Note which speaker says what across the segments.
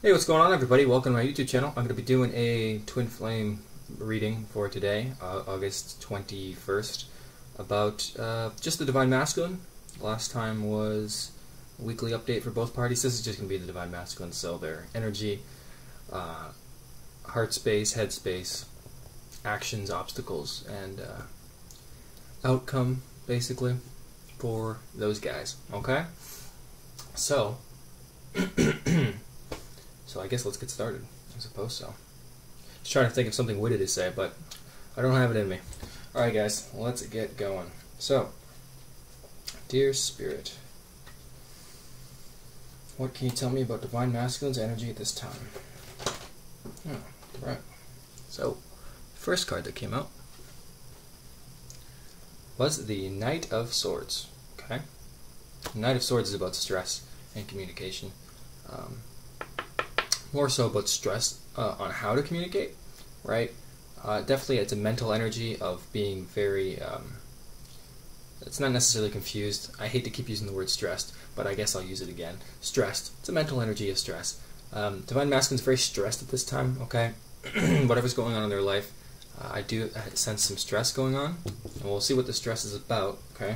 Speaker 1: Hey, what's going on, everybody? Welcome to my YouTube channel. I'm going to be doing a twin flame reading for today, August 21st, about just the Divine Masculine. Last time was a weekly update for both parties. This is just going to be the Divine Masculine, so their energy, heart space, head space, actions, obstacles, and outcome, basically, for those guys. Okay? So, So I guess let's get started. I suppose so. Just trying to think of something witty to say, but I don't have it in me. Alright guys, let's get going. So, dear Spirit, what can you tell me about Divine Masculine's energy at this time? Right. So, first card that came out was the Knight of Swords. Okay? The Knight of Swords is about stress and communication. More so about stress on how to communicate, right? Definitely it's a mental energy of being very, it's not necessarily confused. I hate to keep using the word stressed, but I guess I'll use it again. Stressed. It's a mental energy of stress. Divine Masculine's very stressed at this time, okay? Whatever's going on in their life, I sense some stress going on, and we'll see what the stress is about, okay?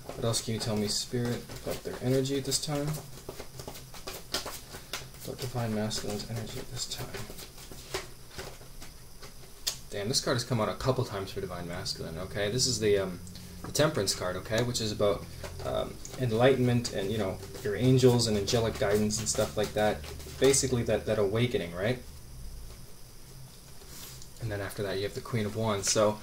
Speaker 1: What else can you tell me, Spirit, about their energy at this time? Divine Masculine's energy at this time. Damn, this card has come out a couple times for Divine Masculine, okay? This is the Temperance card, okay? Which is about enlightenment and, you know, your angels and angelic guidance and stuff like that. Basically that awakening, right? And then after that you have the Queen of Wands. So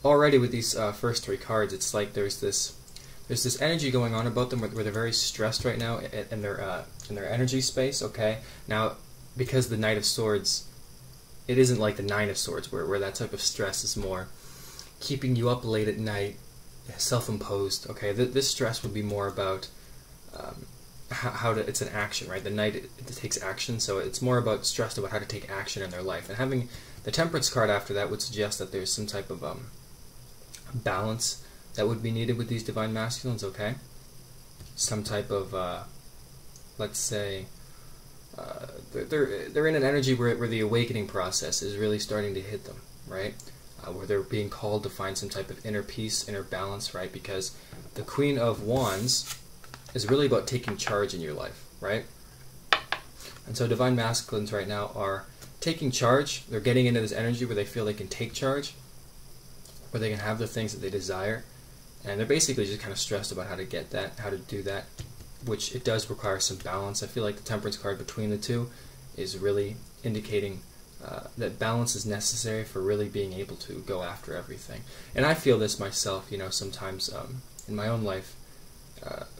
Speaker 1: already with these first three cards, it's like there's this energy going on about them where they're very stressed right now in their energy space, okay? Now, because the Knight of Swords, it isn't like the Nine of Swords where that type of stress is more keeping you up late at night, self-imposed, okay? This stress would be more about it's an action, right? The Knight, it takes action, so it's more about stressed about how to take action in their life. And having the Temperance card after that would suggest that there's some type of balance that would be needed with these Divine Masculines, okay? Some type of, let's say, they're in an energy where the awakening process is really starting to hit them, right? Where they're being called to find some type of inner peace, inner balance, right? Because the Queen of Wands is really about taking charge in your life, right? And so Divine Masculines right now are taking charge. They're getting into this energy where they feel they can take charge, where they can have the things that they desire. And they're basically just kind of stressed about how to get that, how to do that, which it does require some balance. I feel like the Temperance card between the two is really indicating that balance is necessary for really being able to go after everything. And I feel this myself, you know, sometimes in my own life,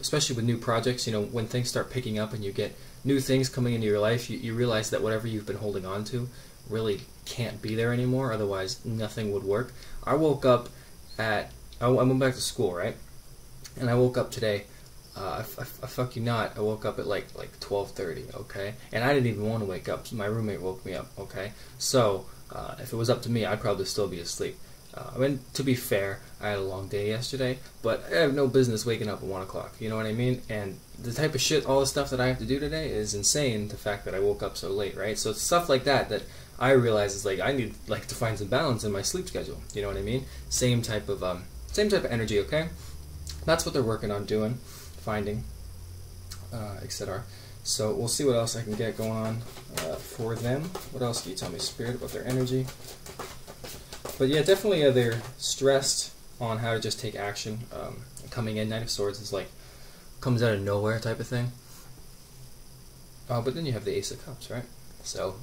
Speaker 1: especially with new projects, you know, when things start picking up and you get new things coming into your life, you realize that whatever you've been holding on to really can't be there anymore, otherwise nothing would work. I woke up at I went back to school, right? And I woke up today. I fuck you not. I woke up at like 12:30, okay? And I didn't even want to wake up. My roommate woke me up, okay? So if it was up to me, I'd probably still be asleep. I mean, to be fair, I had a long day yesterday, but I have no business waking up at 1 o'clock. You know what I mean? And the type of shit, all the stuff that I have to do today is insane. The fact that I woke up so late, right? So it's stuff like that I realize is like I need like to find some balance in my sleep schedule. You know what I mean? Same type of energy, okay? That's what they're working on doing, finding, etc. So we'll see what else I can get going on for them. What else can you tell me, Spirit, about their energy? But yeah, definitely they're stressed on how to just take action. Coming in, Knight of Swords is like, comes out of nowhere type of thing. But then you have the Ace of Cups, right? So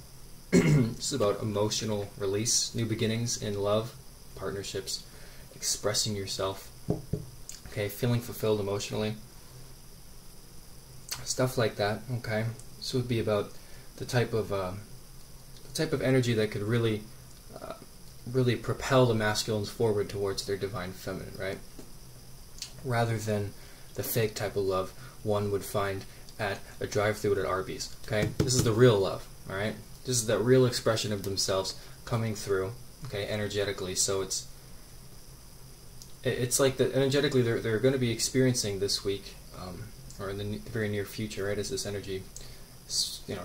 Speaker 1: this is about emotional release, new beginnings in love, partnerships, expressing yourself, okay, feeling fulfilled emotionally, stuff like that, okay. This would be about the type of energy that could really propel the masculines forward towards their divine feminine, right? Rather than the fake type of love one would find at a drive-thru at Arby's, okay. This is the real love, all right. This is the real expression of themselves coming through, okay, energetically. So it's like that energetically they're going to be experiencing this week, or in the very near future, right, as this energy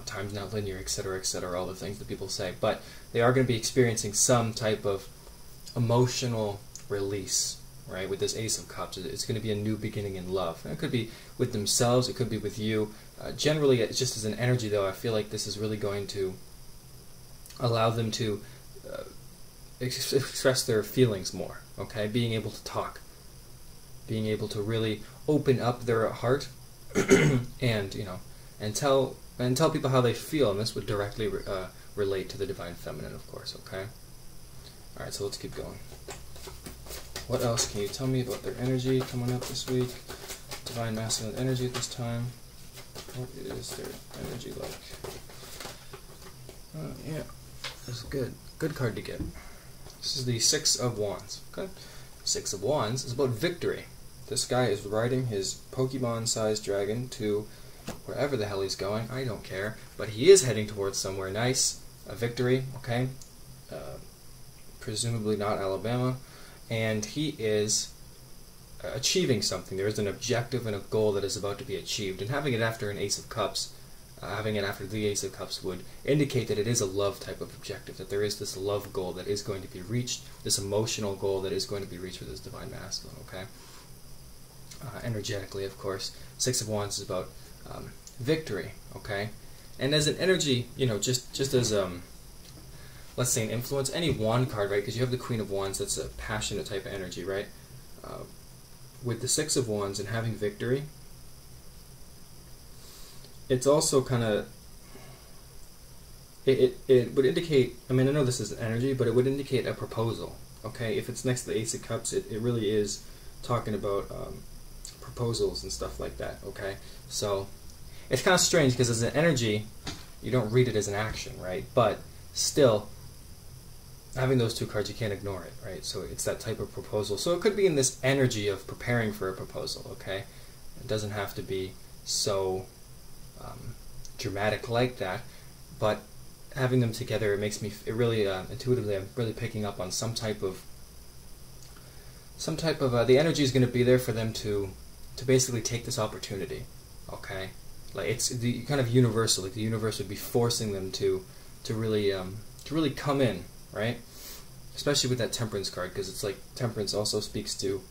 Speaker 1: time's not linear, etc., all the things that people say. But they are going to be experiencing some type of emotional release, right? With this Ace of Cups, it's going to be a new beginning in love. And it could be with themselves, it could be with you. Generally, it's just as an energy, though, I feel like this is really going to allow them to express their feelings more, okay? Being able to talk, being able to really open up their heart and tell people how they feel, and this would directly relate to the Divine Feminine, of course, okay? Alright, so let's keep going. What else can you tell me about their energy coming up this week? Divine Masculine energy at this time. What is their energy like? Oh, yeah, that's good. Good card to get. This is the Six of Wands, okay? Six of Wands is about victory. This guy is riding his Pokemon-sized dragon to wherever the hell he's going. I don't care. But he is heading towards somewhere nice. A victory, okay? Presumably not Alabama. And he is achieving something. There is an objective and a goal that is about to be achieved. And having it after an Ace of Cups, having it after the Ace of Cups would indicate that it is a love type of objective, that there is this love goal that is going to be reached, this emotional goal that is going to be reached with this Divine Masculine, okay? Energetically, of course. Six of Wands is about victory, okay? And as an energy, just as, let's say an influence, any wand card, right? Because you have the Queen of Wands, that's a passionate type of energy, right? With the Six of Wands and having victory, it's also kind of, it would indicate, I mean, I know this is energy, but it would indicate a proposal, okay? If it's next to the Ace of Cups, it really is talking about proposals and stuff like that, okay? So it's kind of strange because as an energy, you don't read it as an action, right? But still, having those two cards, you can't ignore it, right? So it's that type of proposal. So it could be in this energy of preparing for a proposal, okay? It doesn't have to be so dramatic like that, but having them together, it makes me, it really, intuitively, I'm really picking up on some type of, the energy is going to be there for them to basically take this opportunity, okay? Like it's the kind of universal, like the universe would be forcing them to really come in, right? Especially with that Temperance card, because it's like Temperance also speaks to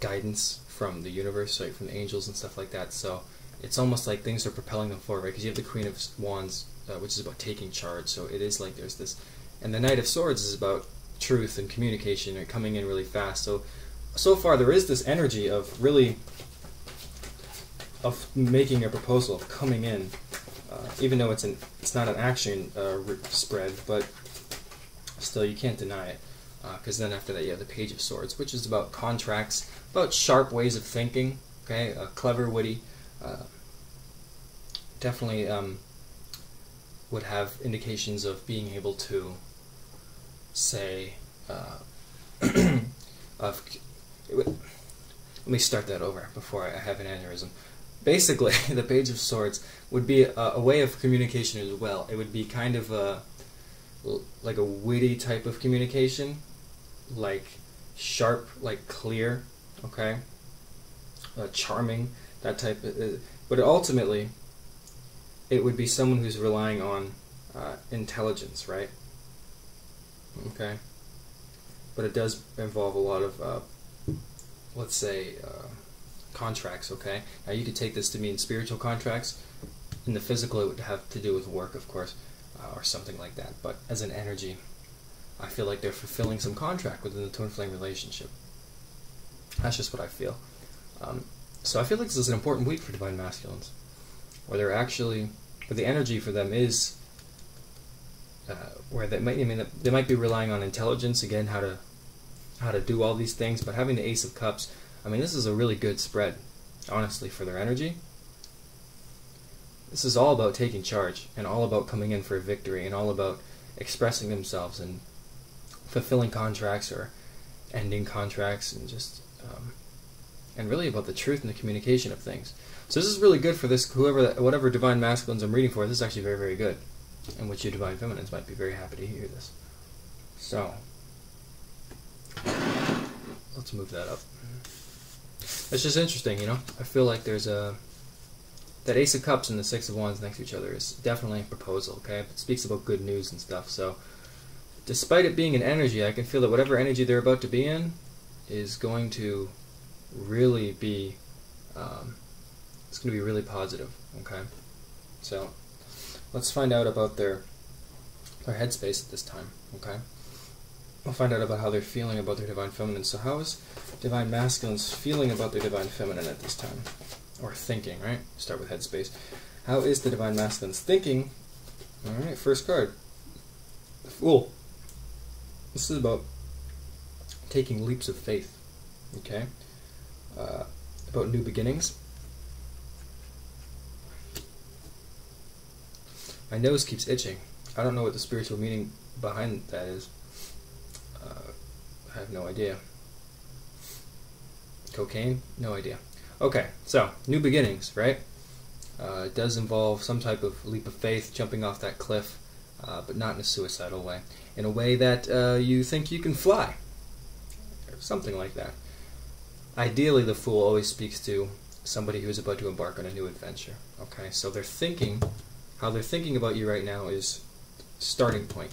Speaker 1: guidance from the universe, right, from the angels and stuff like that. So it's almost like things are propelling them forward, right? Because you have the Queen of Wands, which is about taking charge. So it is like there's this, and the Knight of Swords is about truth and communication and coming in really fast. So far there is this energy of really making a proposal, of coming in, even though it's not an action spread, but still you can't deny it. Because then after that you have the Page of Swords, which is about contracts, about sharp ways of thinking, okay, clever, witty, definitely would have indications of being able to say, let me start that over before I have an aneurysm. Basically, the Page of Swords would be a way of communication as well. It would be kind of like a witty type of communication, like sharp, like clear, okay, charming, that type of, but ultimately it would be someone who's relying on intelligence, right? Okay, but it does involve a lot of let's say contracts, okay? Now you could take this to mean spiritual contracts. In the physical it would have to do with work, of course, or something like that, but as an energy I feel like they're fulfilling some contract within the twin flame relationship. That's just what I feel. So I feel like this is an important week for Divine Masculines, where they're actually, where the energy for them is, where they might, I mean, they might be relying on intelligence again, how to do all these things, but having the Ace of Cups, I mean, this is a really good spread, honestly, for their energy. This is all about taking charge, and all about coming in for a victory, and all about expressing themselves and fulfilling contracts or ending contracts, and just and really about the truth and the communication of things. So this is really good for this, whatever Divine Masculines I'm reading for. This is actually very, very good, and which you Divine Feminines might be very happy to hear this. So let's move that up. It's just interesting, you know. I feel like there's a that Ace of Cups and the Six of Wands next to each other is definitely a proposal, okay? It speaks about good news and stuff, so despite it being an energy, I can feel that whatever energy they're about to be in is going to really be, it's going to be really positive, okay? So let's find out about their headspace at this time, okay? We'll find out about how they're feeling about their Divine Feminine. So how is Divine Masculines feeling about their Divine Feminine at this time? Or thinking, right? Start with headspace. How is the Divine Masculines thinking? Alright, first card. The Fool. This is about taking leaps of faith, okay? About new beginnings. My nose keeps itching. I don't know what the spiritual meaning behind that is. I have no idea. Cocaine? No idea. Okay, so, new beginnings, right? It does involve some type of leap of faith, jumping off that cliff, but not in a suicidal way. In a way that you think you can fly. Or something like that. Ideally, the Fool always speaks to somebody who is about to embark on a new adventure. Okay, so they're thinking, how they're thinking about you right now is starting point.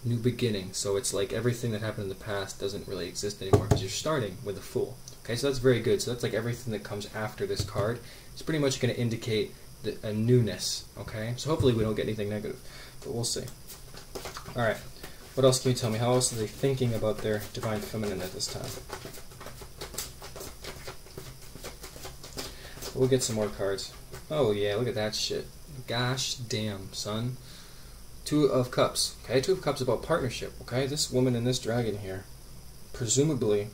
Speaker 1: New beginning. So it's like everything that happened in the past doesn't really exist anymore because you're starting with the Fool. Okay, so that's very good. So that's like everything that comes after this card. It's pretty much going to indicate a newness. Okay, so hopefully we don't get anything negative, but we'll see. Alright, what else can you tell me? How else are they thinking about their Divine Feminine at this time? We'll get some more cards. Oh yeah, look at that shit. Gosh damn, son. Two of Cups. Okay, Two of Cups about partnership. Okay, this woman and this dragon here, presumably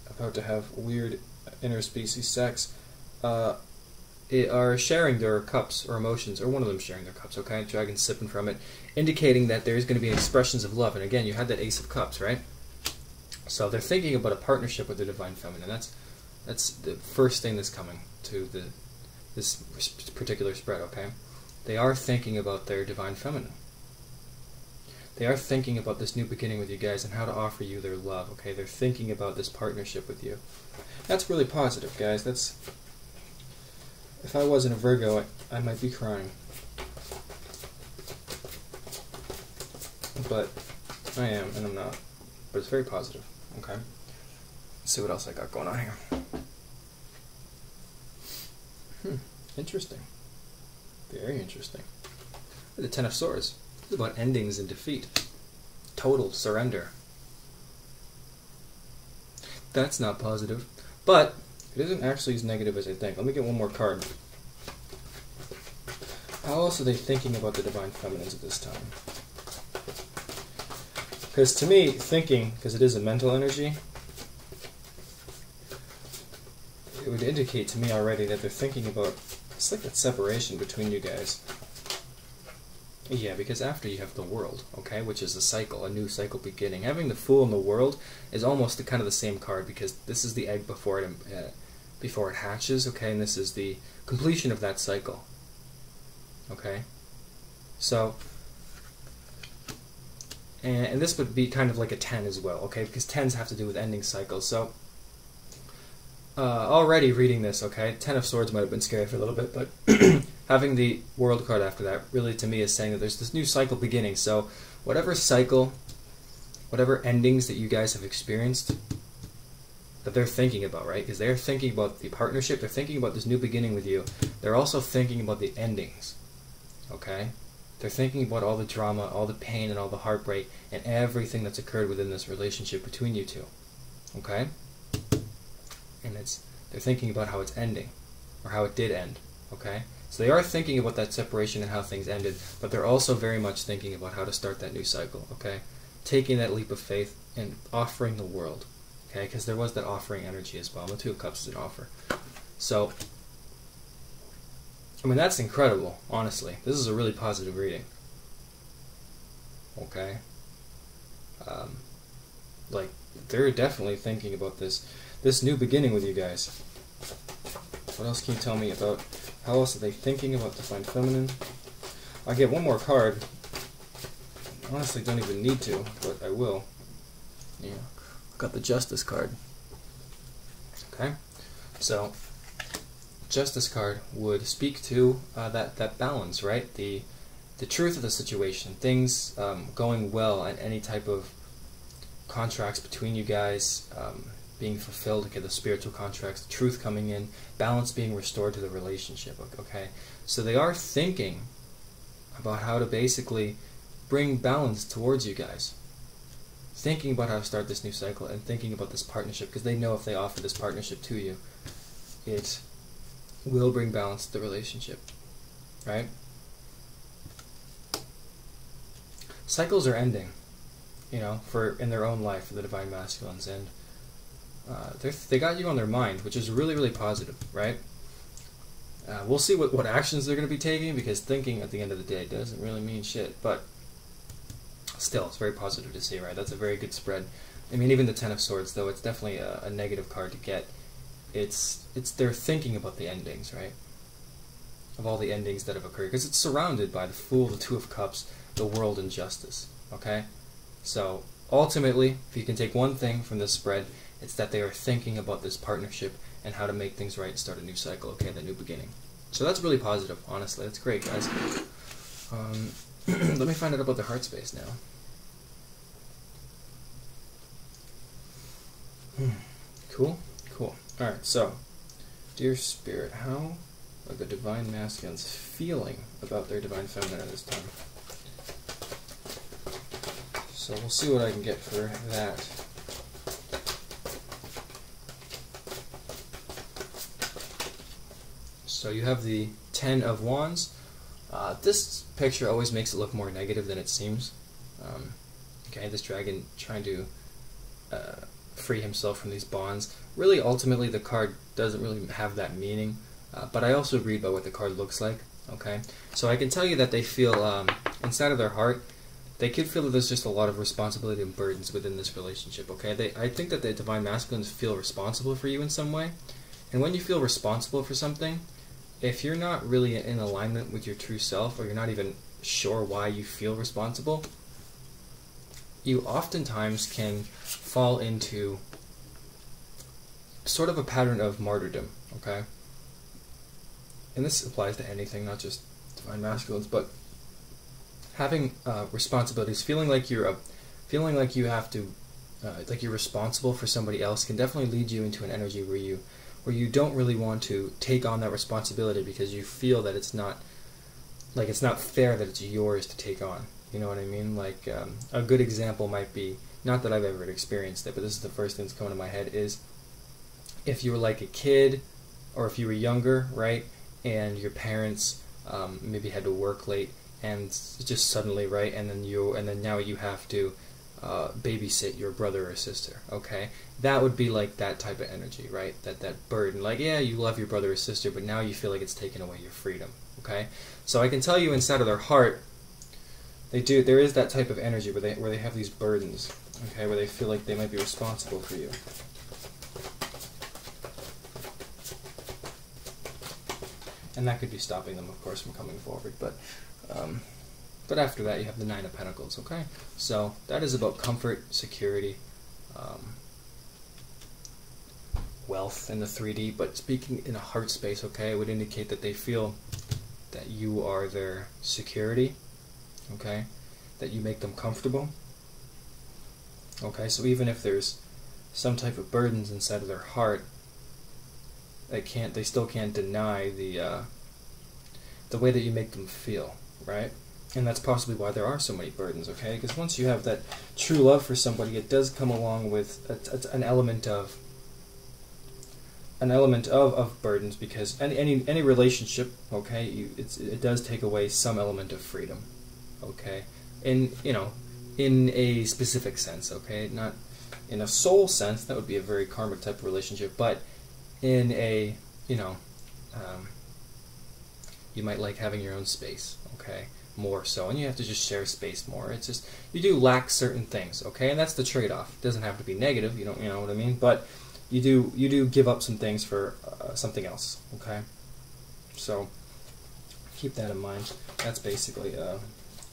Speaker 1: about to have weird interspecies sex, are sharing their cups or emotions, or one of them sharing their cups. Okay, dragon sipping from it, indicating that there's going to be expressions of love. And again, you had that Ace of Cups, right? So they're thinking about a partnership with the Divine Feminine. That's the first thing that's coming to this particular spread. Okay. They are thinking about their Divine Feminine. They are thinking about this new beginning with you guys and how to offer you their love, okay? They're thinking about this partnership with you. That's really positive, guys. That's... If I wasn't a Virgo, I might be crying. But I am, and I'm not. But it's very positive, okay? Let's see what else I got going on here. Interesting. Very interesting. The Ten of Swords. It's about endings and defeat. Total surrender. That's not positive. But it isn't actually as negative as I think. Let me get one more card. How else are they thinking about the Divine Feminines at this time? Because to me, thinking, because it is a mental energy, it would indicate to me already that they're thinking about... It's like that separation between you guys. Yeah, because after you have the World, okay, which is a cycle, a new cycle beginning. Having the Fool in the World is almost kind of the same card because this is the egg before it hatches, okay, and this is the completion of that cycle. Okay, so and this would be kind of like a 10 as well, okay, because 10s have to do with ending cycles. So already reading this, okay, Ten of Swords might have been scary for a little bit, but having the World card after that really to me is saying that there's this new cycle beginning. So whatever cycle, whatever endings that you guys have experienced, that they're thinking about, right? Because they're thinking about the partnership, they're thinking about this new beginning with you. They're also thinking about the endings, okay? They're thinking about all the drama, all the pain, and all the heartbreak, and everything that's occurred within this relationship between you two, okay? And they're thinking about how it's ending, or how it did end, okay? So they are thinking about that separation and how things ended, but they're also very much thinking about how to start that new cycle, okay? Taking that leap of faith and offering the World, okay? Because there was that offering energy as well. And the Two of Cups is an offer. So, I mean, that's incredible, honestly. This is a really positive reading, okay? Like, they're definitely thinking about this new beginning with you guys. What else can you tell me about, how else are they thinking about Divine Feminine? I get one more card. Honestly, don't even need to, but I will. Yeah, I got the Justice card. Okay, so Justice card would speak to that balance, right? The truth of the situation, things going well, and any type of contracts between you guys being fulfilled, okay, the spiritual contracts, the truth coming in, balance being restored to the relationship, okay? So they are thinking about how to basically bring balance towards you guys. Thinking about how to start this new cycle and thinking about this partnership, because they know if they offer this partnership to you, it will bring balance to the relationship, right? Cycles are ending, you know, in their own life for the Divine Masculines, and they got you on their mind, which is really, really positive, right? We'll see what actions they're going to be taking, because thinking at the end of the day doesn't really mean shit, but still, it's very positive to see, right? That's a very good spread. I mean, even the Ten of Swords, though, it's definitely a negative card to get. It's they're thinking about the endings, right? Of all the endings that have occurred, because it's surrounded by the Fool, the Two of Cups, the World, and Justice, okay? So, ultimately, if you can take one thing from this spread, it's that they are thinking about this partnership and how to make things right and start a new cycle, okay, the new beginning. So that's really positive, honestly. That's great, guys. Let me find out about the heart space now. Cool, cool. Alright, so, dear Spirit, how are the Divine Masculines feeling about their Divine Feminine at this time? So we'll see what I can get for that. So you have the Ten of Wands. This picture always makes it look more negative than it seems. Okay, this dragon trying to free himself from these bonds. Really, ultimately, the card doesn't really have that meaning, but I also read about what the card looks like. Okay, so I can tell you that they feel, inside of their heart, they could feel that there's just a lot of responsibility and burdens within this relationship. Okay, I think that the Divine Masculines feel responsible for you in some way, and when you feel responsible for something, if you're not really in alignment with your true self, or you're not even sure why you feel responsible, you oftentimes can fall into sort of a pattern of martyrdom, okay? And this applies to anything, not just Divine Masculines, but having responsibilities, feeling like you have to, like you're responsible for somebody else, can definitely lead you into an energy where you don't really want to take on that responsibility, because you feel that it's not fair that it's yours to take on. You know what I mean? Like, a good example might be, not that I've ever experienced it, but this is the first thing that's coming to my head, is if you were like a kid, or if you were younger, right, and your parents maybe had to work late, and just suddenly, right, and then now you have to babysit your brother or sister, okay? That would be like that type of energy, right? That burden. Like, yeah, you love your brother or sister, but now you feel like it's taken away your freedom, okay? So I can tell you, inside of their heart, there is that type of energy where they have these burdens, okay, where they feel like they might be responsible for you. And that could be stopping them, of course, from coming forward, but after that, you have the Nine of Pentacles, okay? So that is about comfort, security, wealth in the 3D, but speaking in a heart space, okay, it would indicate that they feel that you are their security, okay? That you make them comfortable, okay? So even if there's some type of burdens inside of their heart, they still can't deny the way that you make them feel, right? And that's possibly why there are so many burdens, okay? Because once you have that true love for somebody, it does come along with an element of burdens, because any relationship, okay, it does take away some element of freedom, okay? In a specific sense, okay? Not in a soul sense, that would be a very karmic type of relationship, but in a, you might like having your own space, okay? More so, and you have to just share space more. It's just, you do lack certain things, okay? And that's the trade-off. It doesn't have to be negative, you know what I mean? But you do give up some things for something else, okay? So keep that in mind. That's basically,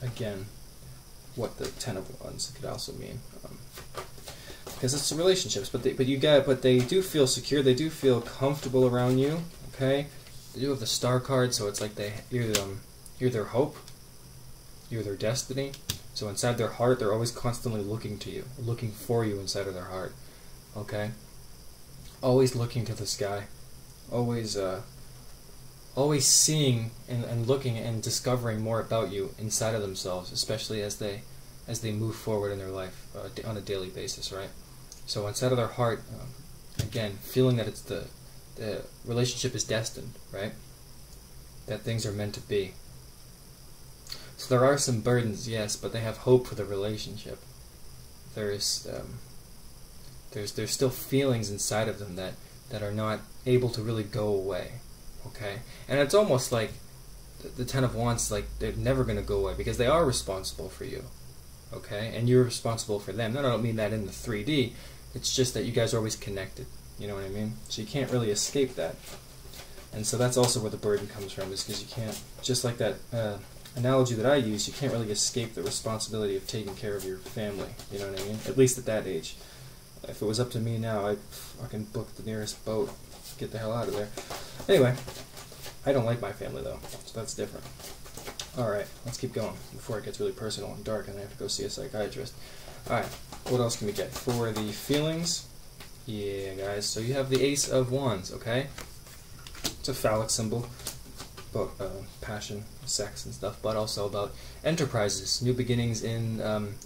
Speaker 1: again, what the Ten of Wands could also mean. Because it's relationships, but they do feel secure. They do feel comfortable around you, okay? They do have the Star card, so it's like you're their hope, you're their destiny. So inside their heart, they're always constantly looking to you, looking for you inside of their heart. Okay? Always looking to the sky. Always seeing and looking and discovering more about you inside of themselves, especially as they move forward in their life on a daily basis, right? So inside of their heart, again, feeling that it's the relationship is destined, right? That things are meant to be. So there are some burdens, yes, but they have hope for the relationship. There's still feelings inside of them that are not able to really go away, okay? And it's almost like the Ten of Wands, like they're never going to go away because they are responsible for you, okay? And you're responsible for them. No, I don't mean that in the 3D. It's just that you guys are always connected, you know what I mean? So you can't really escape that. And so that's also where the burden comes from, is because you can't, just like that analogy that I use, you can't really escape the responsibility of taking care of your family, you know what I mean? At least at that age. If it was up to me now, I'd fucking book the nearest boat, get the hell out of there. Anyway, I don't like my family though, so that's different. Alright, let's keep going before it gets really personal and dark and I have to go see a psychiatrist. Alright, what else can we get? For the feelings, yeah guys, so you have the Ace of Wands, okay? It's a phallic symbol. About passion, sex and stuff, but also about enterprises, new beginnings in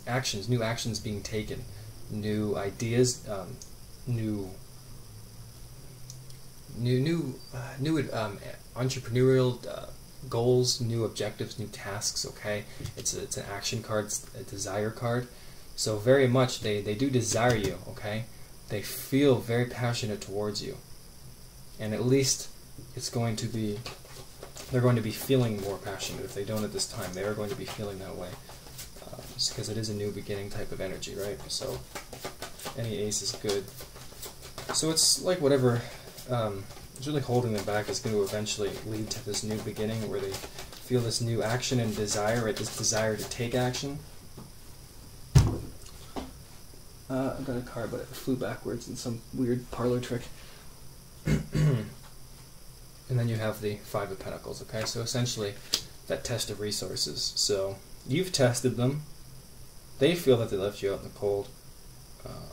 Speaker 1: actions, new actions being taken, new ideas, new entrepreneurial goals, new objectives, new tasks. Okay, it's an action card, it's a desire card. So very much they do desire you. Okay, they feel very passionate towards you, and at least it's going to be. They're going to be feeling more passionate if they don't at this time. They are going to be feeling that way. Just because it is a new beginning type of energy, right? So any ace is good. So it's like whatever is really holding them back is going to eventually lead to this new beginning where they feel this new action and desire, right? This desire to take action. I got a card, but it flew backwards in some weird parlor trick. And then you have the Five of Pentacles, okay? So essentially, that test of resources. So, you've tested them. They feel that they left you out in the cold.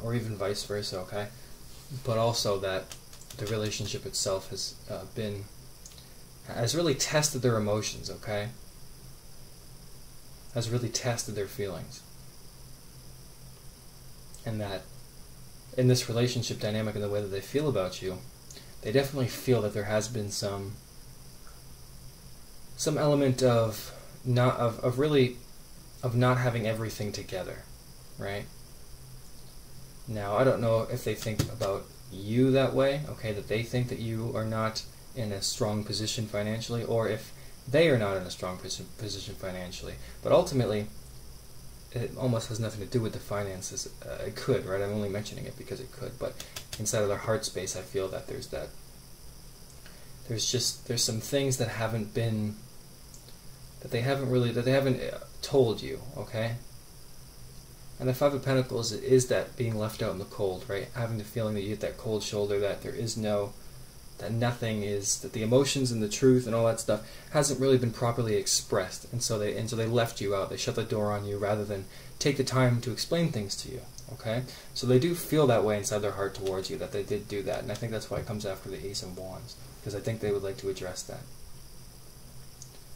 Speaker 1: Or even vice versa, okay? But also that the relationship itself has really tested their emotions, okay? Has really tested their feelings. And that in this relationship dynamic and the way that they feel about you, they definitely feel that there has been some element of not having everything together, right? Now, I don't know if they think about you that way, okay, that they think that you are not in a strong position financially, or if they are not in a strong position financially. But ultimately, it almost has nothing to do with the finances. It could, right? I'm only mentioning it because it could, but inside of their heart space, I feel that there's some things that they haven't told you, okay? And the Five of Pentacles is that being left out in the cold, right? Having the feeling that you get that cold shoulder, that that the emotions and the truth and all that stuff hasn't really been properly expressed, and so they left you out. They shut the door on you rather than take the time to explain things to you. Okay, so they do feel that way inside their heart towards you, that they did do that, and I think that's why it comes after the Ace of Wands, because I think they would like to address that.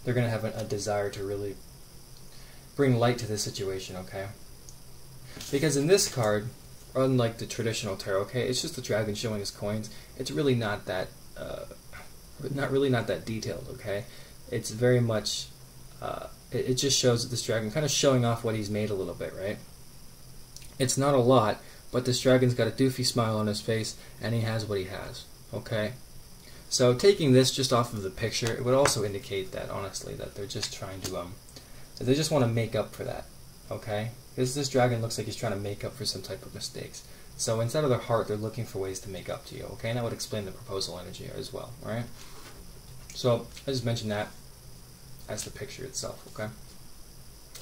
Speaker 1: They're going to have a desire to really bring light to this situation. Okay, because in this card, unlike the traditional tarot, okay, it's just the dragon showing his coins. It's really not that, not that detailed. Okay, it's very much, it just shows this dragon kind of showing off what he's made a little bit, right? It's not a lot, but this dragon's got a doofy smile on his face, and he has what he has. Okay, so taking this just off of the picture, it would also indicate that, honestly, that they're just trying to, that they just want to make up for that. Okay, because this dragon looks like he's trying to make up for some type of mistakes. So inside of their heart, they're looking for ways to make up to you. Okay, and that would explain the proposal energy as well. All right. So I just mentioned that as the picture itself. Okay,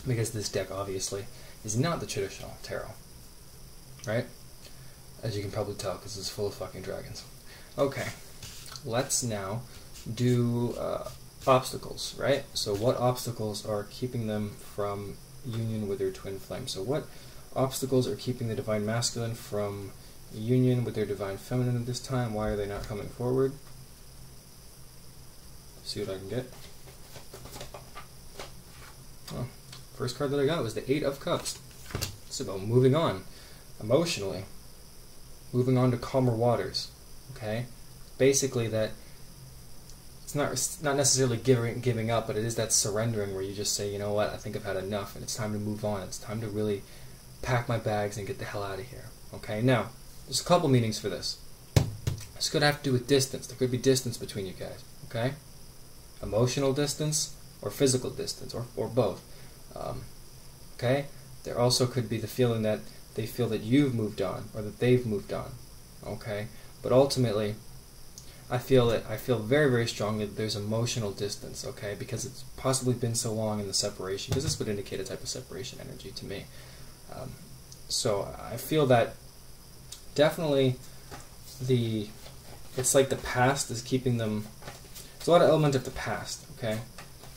Speaker 1: because this deck obviously is not the traditional tarot, right? As you can probably tell, because it's full of fucking dragons. Okay, let's now do obstacles, right? So what obstacles are keeping them from union with their twin flame? So what obstacles are keeping the divine masculine from union with their divine feminine at this time? Why are they not coming forward? See what I can get. Oh, first card that I got was the Eight of Cups. It's about moving on emotionally, moving on to calmer waters. Okay, basically that it's not necessarily giving up, but it is that surrendering where you just say, you know what, I think I've had enough, and it's time to move on. It's time to really pack my bags and get the hell out of here. Okay, now there's a couple meanings for this. This could have to do with distance. There could be distance between you guys. Okay, emotional distance or physical distance, or both. Okay, there also could be the feeling that they feel that you've moved on or that they've moved on. Okay, but ultimately, I feel very, very strongly that there's emotional distance, okay, because it's possibly been so long in the separation, because this would indicate a type of separation energy to me. So I feel that definitely it's like the past is keeping them, there's a lot of element of the past, okay?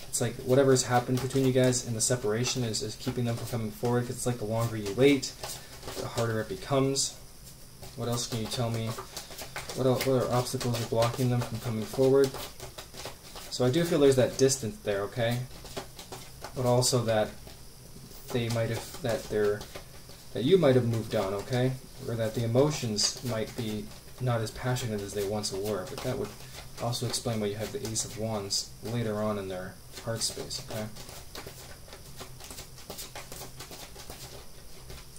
Speaker 1: It's like whatever's happened between you guys in the separation is keeping them from coming forward, because it's like the longer you wait, the harder it becomes. What else can you tell me? What other obstacles are blocking them from coming forward? So I do feel there's that distance there, okay? But also that they might have that you might have moved on, okay? Or that the emotions might be not as passionate as they once were. But that would also explain why you have the Ace of Wands later on in their heart space, okay?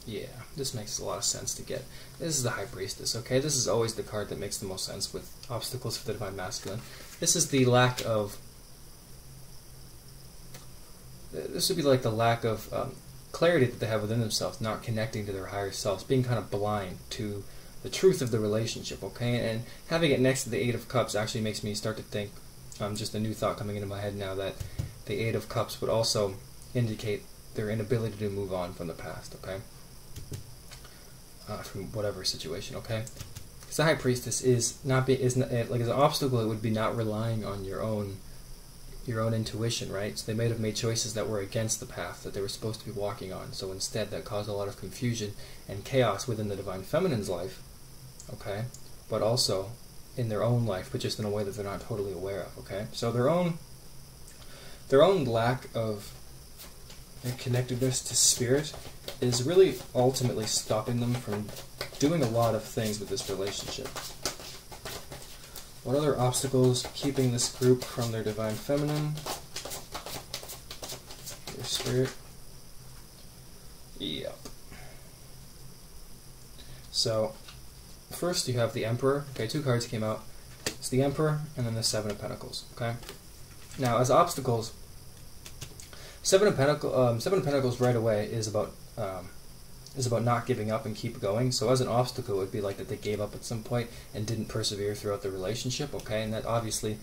Speaker 1: Yeah, this makes a lot of sense to get. This is the High Priestess, okay? This is always the card that makes the most sense with obstacles for the Divine Masculine. This is the lack of... This would be like the lack of clarity that they have within themselves, not connecting to their higher selves, being kind of blind to the truth of the relationship, okay? And having it next to the Eight of Cups actually makes me start to think, just a new thought coming into my head now, that the Eight of Cups would also indicate their inability to move on from the past, okay? From whatever situation, okay? Because the High Priestess is like as an obstacle, it would be not relying on your own intuition, right? So they might have made choices that were against the path that they were supposed to be walking on. So instead, that caused a lot of confusion and chaos within the Divine Feminine's life, okay? But also in their own life, but just in a way that they're not totally aware of, okay? So their own lack of connectedness to spirit is really ultimately stopping them from doing a lot of things with this relationship. What other obstacles keeping this group from their divine feminine? Their spirit? Yep. So, first you have the Emperor. Okay, two cards came out. It's the Emperor and then the Seven of Pentacles. Okay. Now, as obstacles, Seven of Pentacles right away is about not giving up and keep going. So as an obstacle, it would be like that they gave up at some point and didn't persevere throughout the relationship, okay? And that obviously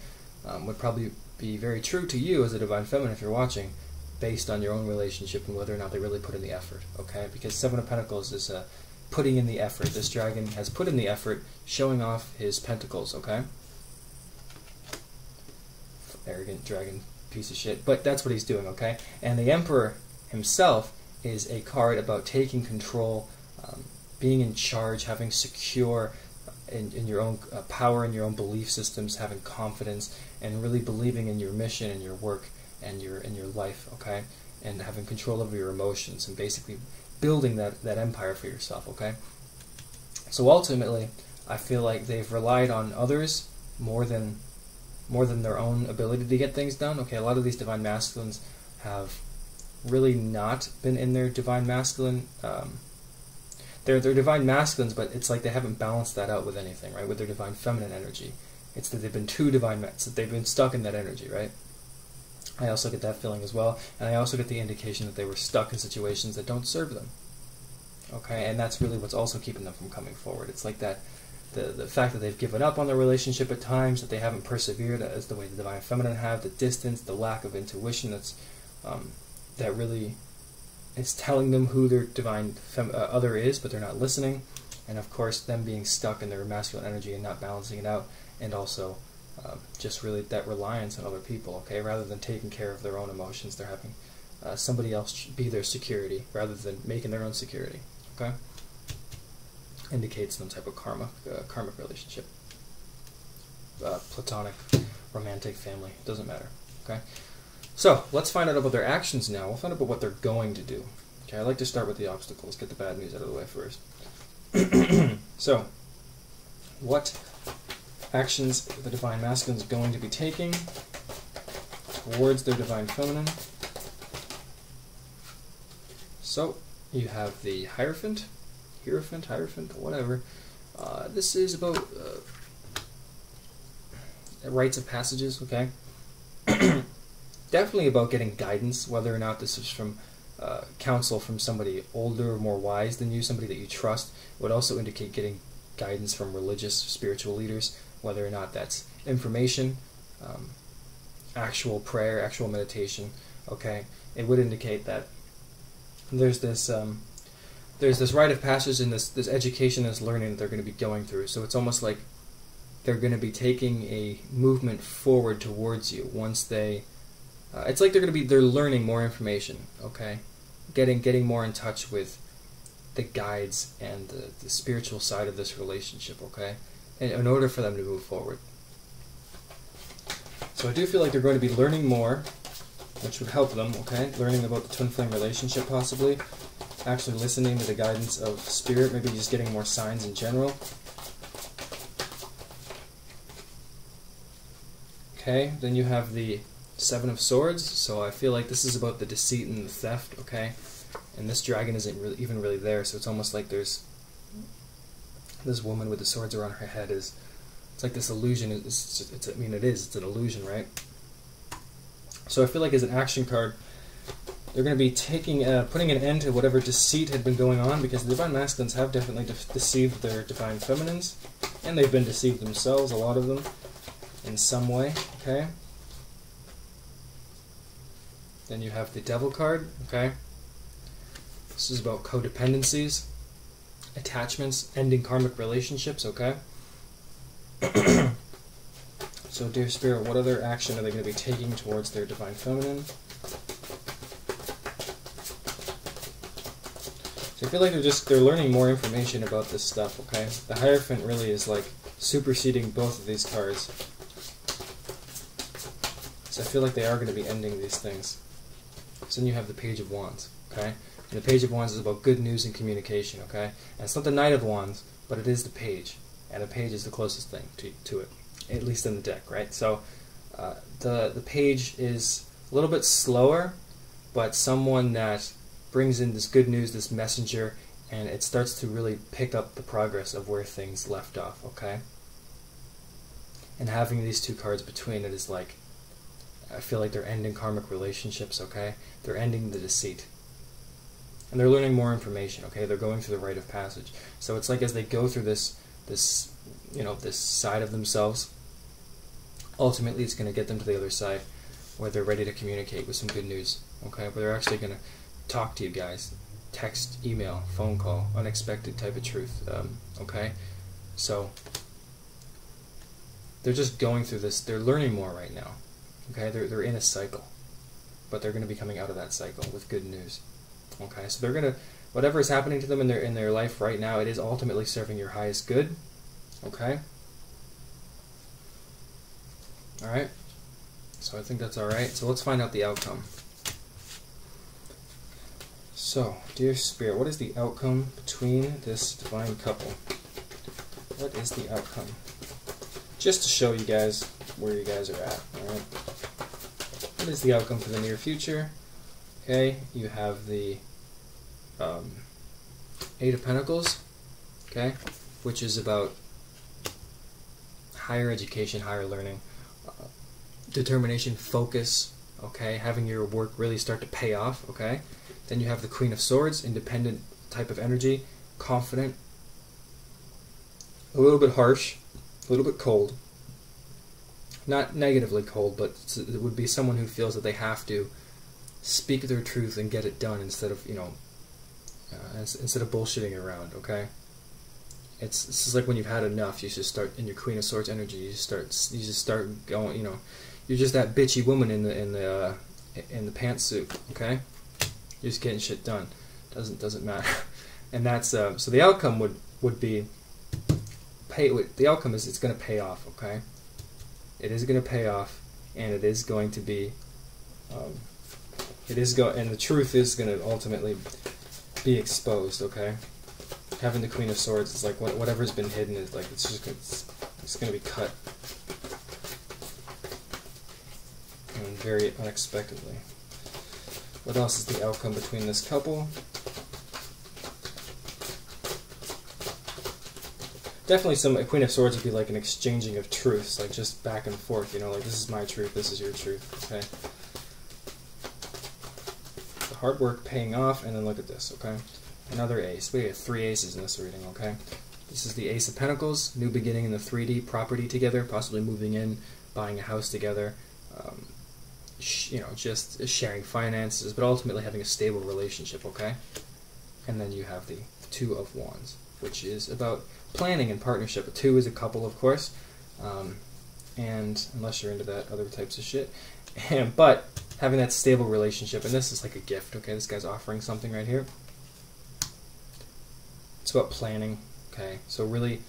Speaker 1: would probably be very true to you as a Divine Feminine if you're watching, based on your own relationship and whether or not they really put in the effort, okay? Because Seven of Pentacles is putting in the effort. This dragon has put in the effort, showing off his pentacles, okay? Arrogant dragon piece of shit. But that's what he's doing, okay? And the Emperor himself is a card about taking control, being in charge, having secure in your own power in your own belief systems, having confidence, and really believing in your mission and your work and your life, okay? And having control over your emotions and basically building that empire for yourself, okay? So ultimately, I feel like they've relied on others more than their own ability to get things done. Okay, a lot of these Divine Masculines have really not been in their Divine Masculine. They're Divine Masculines, but it's like they haven't balanced that out with anything, right? With their Divine Feminine energy. It's that they've been too Divine, so they've been stuck in that energy, right? I also get that feeling as well, and I also get the indication that they were stuck in situations that don't serve them. Okay, and that's really what's also keeping them from coming forward. It's like that, the fact that they've given up on their relationship at times, that they haven't persevered as the way the Divine Feminine have, the distance, the lack of intuition that really is telling them who their divine other is, but they're not listening, and of course them being stuck in their masculine energy and not balancing it out, and also just really that reliance on other people, okay? Rather than taking care of their own emotions, they're having somebody else be their security rather than making their own security, okay? Indicates some type of karmic relationship. Platonic, romantic, family, doesn't matter, okay? So, let's find out about their actions now. We'll find out about what they're going to do. Okay, I like to start with the obstacles, get the bad news out of the way first. So, what actions the Divine Masculine is going to be taking towards their Divine Feminine? So, you have the Hierophant, whatever. This is about rites of passages, okay? Definitely about getting guidance, whether or not this is from counsel from somebody older or more wise than you, somebody that you trust. It would also indicate getting guidance from religious, spiritual leaders, whether or not that's information, actual prayer, actual meditation, okay? It would indicate that there's this rite of passage and this education, this learning that they're going to be going through. So it's almost like they're going to be taking a movement forward towards you once they... it's like they're learning more information, okay? Getting more in touch with the guides and the spiritual side of this relationship, okay? In order for them to move forward. So I do feel like they're going to be learning more, which would help them, okay? Learning about the twin flame relationship, possibly. Actually listening to the guidance of spirit, maybe just getting more signs in general. Okay, then you have the Seven of Swords, so I feel like this is about the deceit and the theft, okay? And this dragon isn't even really there, so it's almost like there's this woman with the swords around her head it's like this illusion. It's an illusion, right? So I feel like as an action card, they're going to be putting an end to whatever deceit had been going on, because the Divine Masculines have definitely deceived their Divine Feminines, and they've been deceived themselves, a lot of them, in some way, okay? Then you have the Devil card, okay? This is about codependencies, attachments, ending karmic relationships, okay? So, dear Spirit, what other action are they going to be taking towards their Divine Feminine? So I feel like they're learning more information about this stuff, okay? The Hierophant really is like superseding both of these cards. So I feel like they are going to be ending these things. So then you have the Page of Wands, okay? And the Page of Wands is about good news and communication, okay? And it's not the Knight of Wands, but it is the Page. And the Page is the closest thing to it, at least in the deck, right? So the Page is a little bit slower, but someone that brings in this good news, this messenger, and it starts to really pick up the progress of where things left off, okay? And having these two cards between it is like, I feel like they're ending karmic relationships, okay? They're ending the deceit. And they're learning more information, okay? They're going through the rite of passage. So it's like as they go through this side of themselves, ultimately it's going to get them to the other side where they're ready to communicate with some good news, okay? Where they're actually going to talk to you guys, text, email, phone call, unexpected type of truth, okay? So they're just going through this, they're learning more right now, okay? They're in a cycle, but they're going to be coming out of that cycle with good news, okay? So they're going to, whatever is happening to them in their life right now, it is ultimately serving your highest good, okay? Alright, so I think that's alright. So let's find out the outcome. So, dear Spirit, what is the outcome between this divine couple? What is the outcome? Just to show you guys where you guys are at, alright? What is the outcome for the near future? Okay, you have the Eight of Pentacles, okay, which is about higher education, higher learning, determination, focus, okay, having your work really start to pay off, okay? Then you have the Queen of Swords, independent type of energy, confident, a little bit harsh, a little bit cold. Not negatively cold, but it would be someone who feels that they have to speak their truth and get it done instead of, instead of bullshitting around, okay? This is like when you've had enough. You just start in your Queen of Swords energy. You just start going. You know, you're just that bitchy woman in the pantsuit. Okay, you're just getting shit done. Doesn't matter. And that's so the outcome would be the outcome is it's going to pay off. Okay, it is going to pay off, and it is going to be and the truth is going to ultimately be exposed. Okay. Having the Queen of Swords is like whatever's been hidden is like it's going to be cut, and very unexpectedly. What else is the outcome between this couple? Definitely a Queen of Swords would be like an exchanging of truths, like just back and forth. You know, like this is my truth, this is your truth. Okay. The hard work paying off, and then look at this. Okay. Another ace. We have 3 aces in this reading, okay? This is the Ace of Pentacles, new beginning in the 3D, property together, possibly moving in, buying a house together, you know, just sharing finances, but ultimately having a stable relationship, okay? And then you have the Two of Wands, which is about planning and partnership. A 2 is a couple, of course, and unless you're into that other types of shit. But having that stable relationship, and this is like a gift, okay? This guy's offering something right here. It's about planning, okay? So really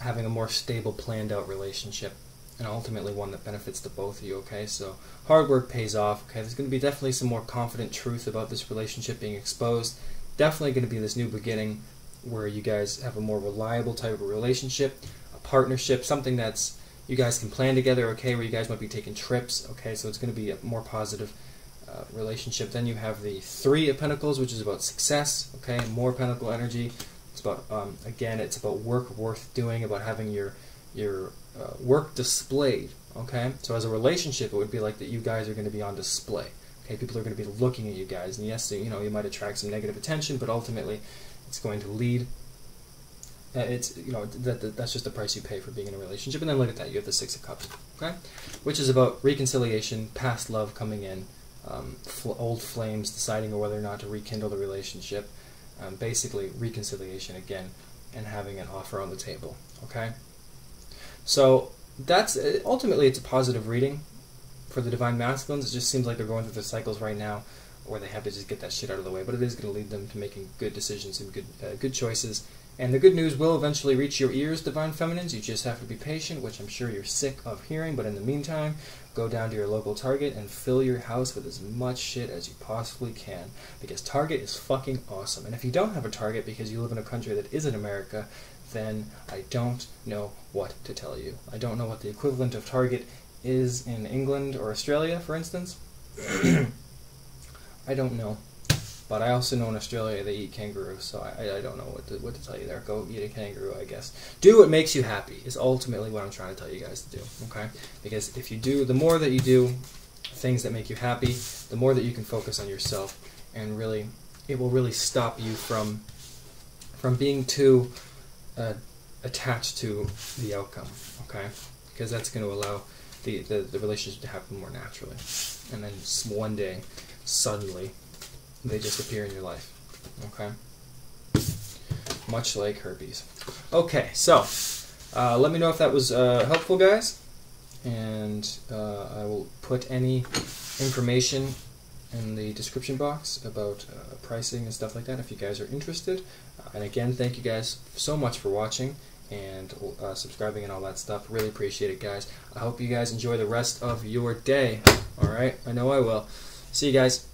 Speaker 1: having a more stable, planned out relationship, and ultimately one that benefits the both of you, okay? So hard work pays off, okay? There's going to be definitely some more confident truth about this relationship being exposed. Definitely going to be this new beginning where you guys have a more reliable type of relationship, a partnership, something that's you guys can plan together, okay? Where you guys might be taking trips, okay? So it's going to be a more positive relationship. Then you have the 3 of Pentacles, which is about success, okay, more pentacle energy. It's about again, it's about work worth doing, about having your work displayed, okay? So as a relationship, it would be like that you guys are going to be on display, okay? People are going to be looking at you guys, and yes, you know, you might attract some negative attention, but ultimately it's going to lead it's, you know, that's just the price you pay for being in a relationship. And then look at that, you have the 6 of Cups, okay, which is about reconciliation, past love coming in, old flames deciding whether or not to rekindle the relationship, basically reconciliation again, and having an offer on the table, okay? So that's ultimately it's a positive reading for the Divine Masculines. It just seems like they're going through the cycles right now where they have to just get that shit out of the way, but it is going to lead them to making good decisions and good choices. And the good news will eventually reach your ears, Divine Feminines. You just have to be patient, which I'm sure you're sick of hearing, but in the meantime, go down to your local Target and fill your house with as much shit as you possibly can, because Target is fucking awesome. And if you don't have a Target because you live in a country that isn't America, then I don't know what to tell you. I don't know what the equivalent of Target is in England or Australia, for instance. I don't know. But I also know in Australia they eat kangaroos, so I don't know what to tell you there. Go eat a kangaroo, I guess. Do what makes you happy is ultimately what I'm trying to tell you guys to do, okay? Because if you do, the more that you do things that make you happy, the more that you can focus on yourself, and really, it will really stop you from being too attached to the outcome, okay? Because that's going to allow the relationship to happen more naturally. And then just one day, suddenly, they just appear in your life, okay? Much like herpes. Okay, so let me know if that was helpful, guys, and I will put any information in the description box about pricing and stuff like that if you guys are interested. And again, thank you guys so much for watching and subscribing and all that stuff. Really appreciate it, guys. I hope you guys enjoy the rest of your day. All right, I know I will. See you guys.